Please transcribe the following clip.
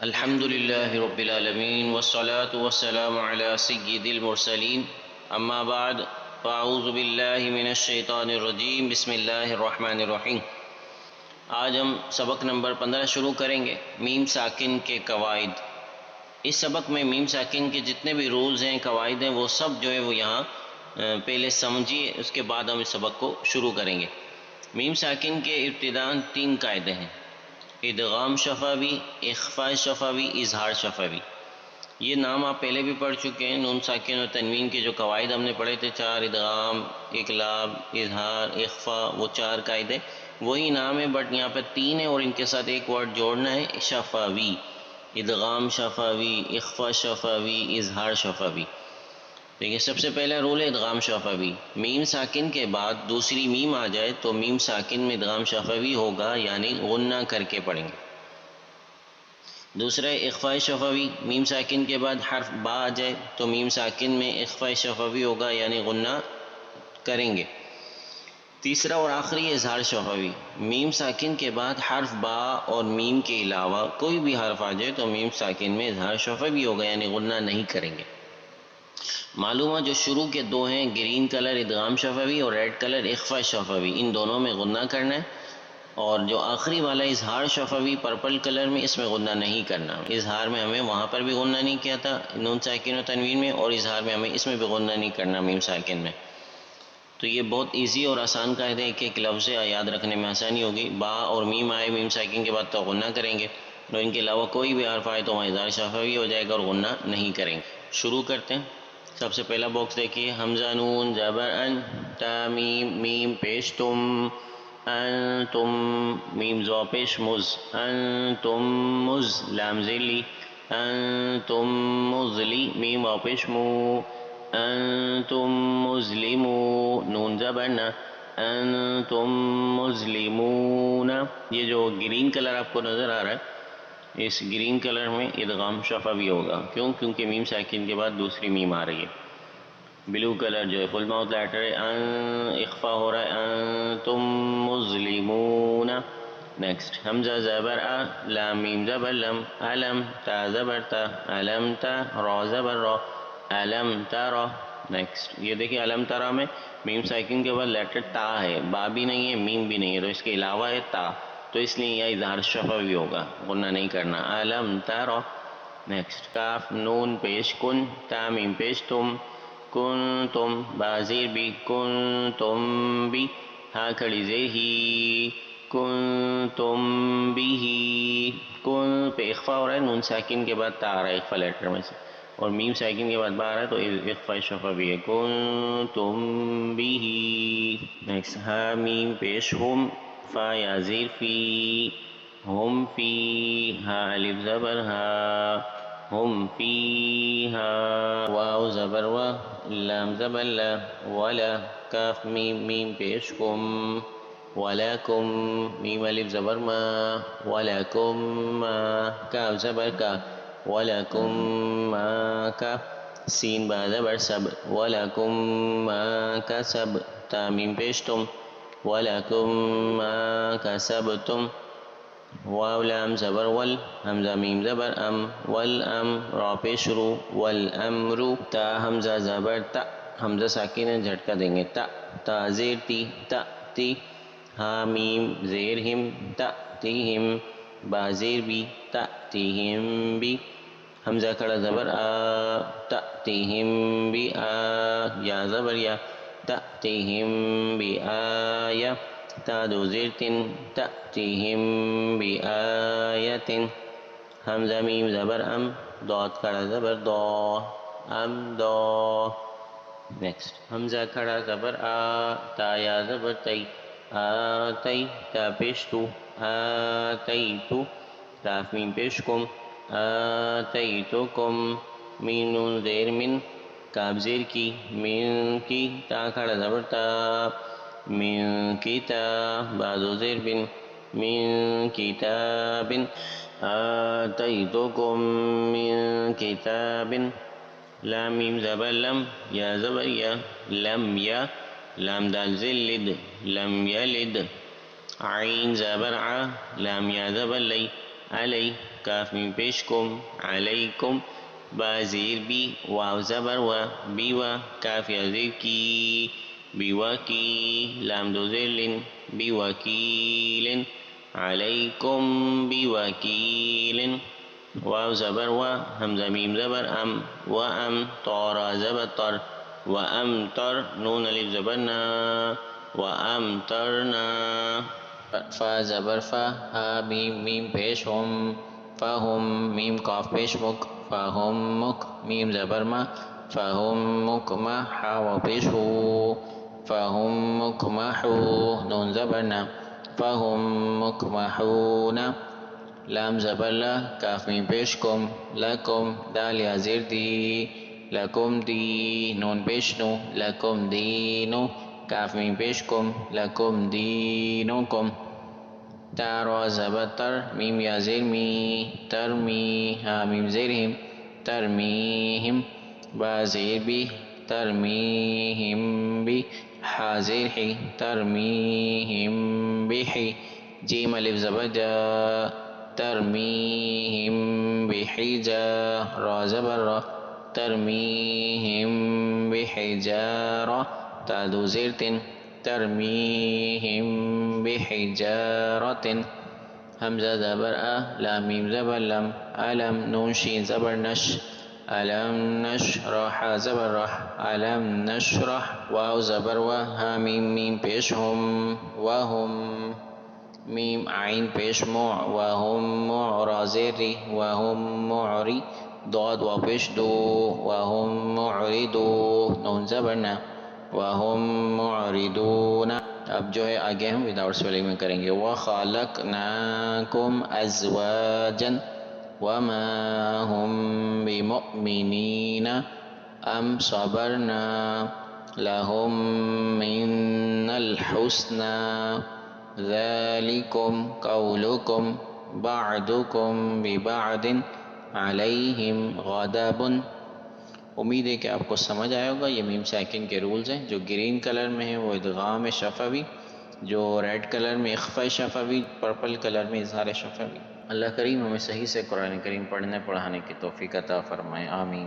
الحمد لله رب العالمين والصلاة والسلام على سيد المرسلين اما بعد فاعوذ باللہ من الشیطان الرجیم بسم اللہ الرحمن الرحیم۔ آج ہم سبق نمبر 15 شروع کریں گے، میم ساکن کے قواعد۔ اس سبق میں میم ساکن کے جتنے بھی رولز ہیں، قواعد ہیں، وہ سب جو ہے وہ یہاں پہلے سمجھیے، اس کے بعد ہم اس سبق کو شروع کریں گے۔ میم ساکن کے ابتداءً 3 قاعدے ہیں: ادغام شفوی، اخفاء شفوی، اظہار شفوی۔ یہ نام آپ پہلے بھی پڑھ چکے ہیں، نون ساکن اور تنوین کے جو قواعد ہم نے پڑھے تھے 4، ادغام، اقلاب، اظہار، اخفاء، وہ 4 قاعدے وہی نام ہے، بٹ یہاں پہ 3 ہیں اور ان کے ساتھ ایک ورڈ جوڑنا ہے، شفوی۔ ادغام شفوی، اخفاء شفوی، اظہار شفوی۔ دیکھیں، سب سے پہلا رول ہے ادغام شفوی۔ میم ساکن کے بعد دوسری میم آ جائے تو میم ساکن میں ادغام شفوی ہوگا، یعنی غنہ کر کے پڑھیں گے۔ دوسرا ہے اخفاء شفوی، میم ساکن کے بعد حرف با آ جائے تو میم ساکن میں اخفاء شفوی ہوگا، یعنی غنہ کریں گے۔ تیسرا اور آخری ہے اظہار شفوی، میم ساکن کے بعد حرف با اور میم کے علاوہ کوئی بھی حرف آ جائے تو میم ساکن میں اظہار شفوی ہوگا، یعنی غنہ نہیں کریں گے۔ معلومہ جو شروع کے 2 ہیں، گرین کلر ادغام شفوی اور ریڈ کلر اخفاء شفوی، ان دونوں میں غنہ کرنا ہے، اور جو آخری والا اظہار شفوی پرپل کلر میں، اس میں غنہ نہیں کرنا۔ اظہار میں ہمیں وہاں پر بھی غنہ نہیں کیا تھا نون ساکن و تنوین میں، اور اظہار میں ہمیں اس میں بھی غنہ نہیں کرنا میم ساکن میں۔ تو یہ بہت ایزی اور آسان قاعدہ ہے، ایک لفظ ہے، یاد رکھنے میں آسانی ہوگی۔ با اور میم آئے میم ساکن کے بعد تو غنہ کریں گے، اور ان کے علاوہ کوئی بھی حرف آئے تو وہاں اظہار شفوی ہو جائے گا اور غنہ نہیں کریں گے۔ شروع کرتے ہیں۔ سب سے پہلا باکس دیکھیے، حمزہ نون زبر ان، تا میم، میم پیش تم، انتم، میم زو پیش مز، انتم مز، لام زیلی، انتم مزلی، میم واو پیش مو، انتم مظلمو، نون زبر نا، انتم مظلمون۔ یہ جو گرین کلر آپ کو نظر آ رہا ہے، اس گرین کلر میں ادغام شفوی ہوگا، کیونکہ میم ساکن کے بعد دوسری میم آ رہی ہے۔ بلو کلر جو ہے فل ماؤتھ لیٹر ہے، اخفاء ہو رہا ہے، انتم مظلمون۔ نیکسٹ، حمزہ زبر آ، لام میم زبر لم، علم، تا زبر تا، علم تا، را زبر را، علم ترا۔ نیکسٹ، یہ دیکھیں علم ترا میں میم ساکن کے بعد لیٹر تا ہے، با بھی نہیں ہے، میم بھی نہیں ہے، تو اس کے علاوہ ہے تا، تو اس لیے یہ اظہار شفوی ہوگا، غنہ نہیں کرنا، علم ترا۔ نیکسٹ، کاف نون پیش کن، تا میم پیش تم، کن تم، بازیر بھی، کن تم بھی، ہاں کھڑی زیر ہی، کن تم بھی ہی۔ کن پہ اخفاء ہو رہا ہے، نون ساکن کے بعد تا آ رہا ہے اخفاء لیٹر میں سے، اور میم ساکن کے بعد با آ رہا ہے تو اخفاء شفوی ہے، کن تم بھی ہی۔ نیکسٹ، ہا میم پیش ہم، فا یا زیر فی، ہم فی، ہا الف زبر ہا، ہم فیہا، واو زبر وا، لام زبر لا، ولا، کاف میم، میم پیش کم، ولکم، میم الف زبر ما، ولکم ما، کاف زبر کا، ولکم ما کا، سین با زبر سب، ولکم ما کسب، تا میم پیش تم، ولکم ما کسبتم، واو لام زبر ول، حمزہ میم زبر ام، والام، را پیش رو، والامر، تا حمزہ زبر تا، حمزہ ساکن ہے، جھٹکا دیں گے، تا، تا زیر تی، تا تی، ہا میم زیر ہم، تا تیہم، با زیر بی، تا تیہم بی، حمزہ کھڑا زبر آ، تا تیہم بی آ، یا زبر یا، تا تیہم بی آیا، تا دو زیر تن، تأتیہم بی آیتن، حمزہ میم زبر ام، ضاد کھڑا زبر دو، ام دو۔ نیکسٹ، حمزہ کھڑا زبر آ، تا یا زبر تی، آتی، تا پیش تو، آتیتو، کاف میم پیش کم، آتیتکم، میم نون زیر من، کاف زیر کی، من کی، تا کھڑا زبر تا، من کتاب، با دو زیر بن، من کتاب، آتیتکم من کتاب، لام میم زبر لم، یا زبر یا، لم یا، لام دال زیر لد، لم یلد، عین زبر ع، لام یا زبر لی، علی، کاف میم پیش کم علیکم با زیر بی واو زبر و بی و کاف یا زیر کی بی و کی لام دو زیر لن بی وکیل علیکم بی وکیل واو زبر و حمزہ میم زبر ام و ام طارا زبر تر و ام تر نون الف زبر نا و ام ترنا فا زبر فا ہا میم میم پیش ہم فہم میم قاف پیش مک فہم مک میم زبر ما فہم مک ما ہا و پیش ہو فہم مک محو نون زبر نا فہم مک محونا لام زبر لا کاف میم پیش کم لکم دال یا زیر دی لکم دی نون پیش نو لکم دینو کاف میم پیش کم لکم دینکم تا را زبر تر میم یا زیر می ترمی ہا میم زیر ہم ترمیہم با زیر بی ترمیہم بی حا زیر حی ترمیہم بحی جیم الف زبر جا ترمیہم بحجا را زبر را ترمیہم بحجارہ تا دو زیر تن ترمیہم بحجارۃ حمزہ زبر لام میم زبر لم علم نون شین زبر نش علم نشرح زبر رح علم نشرح واو زبر و ہا میم میم پیش ہم وہم میم عین پیش مع وہم معرا زیر ری وہم معری ضاد و پیش دو وہم معردو نون زبر نا وہم معرضون اب جو ہے آگے ہم وداؤٹ سپیلنگ میں کریں گے وَخَلَقْنَاكُمْ أَزْوَاجًا وَمَا هُمْ بِمُؤْمِنِينَ أَمْ صَبَرْنَا لَهُمْ مِنَّ الْحُسْنَى ذَلِكُمْ قَوْلُكُمْ بَعْدُكُمْ بِبَعْدٍ عَلَيْهِمْ غَضَبٌ امید ہے کہ آپ کو سمجھ آیا ہوگا. یہ میم ساکن کے رولز ہیں. جو گرین کلر میں ہیں وہ ادغام شفوی، جو ریڈ کلر میں اخفاء شفوی، پرپل کلر میں اظہار شفوی. اللہ کریم ہمیں صحیح سے قرآن کریم پڑھنے پڑھانے کی توفیق عطا فرمائے. آمین.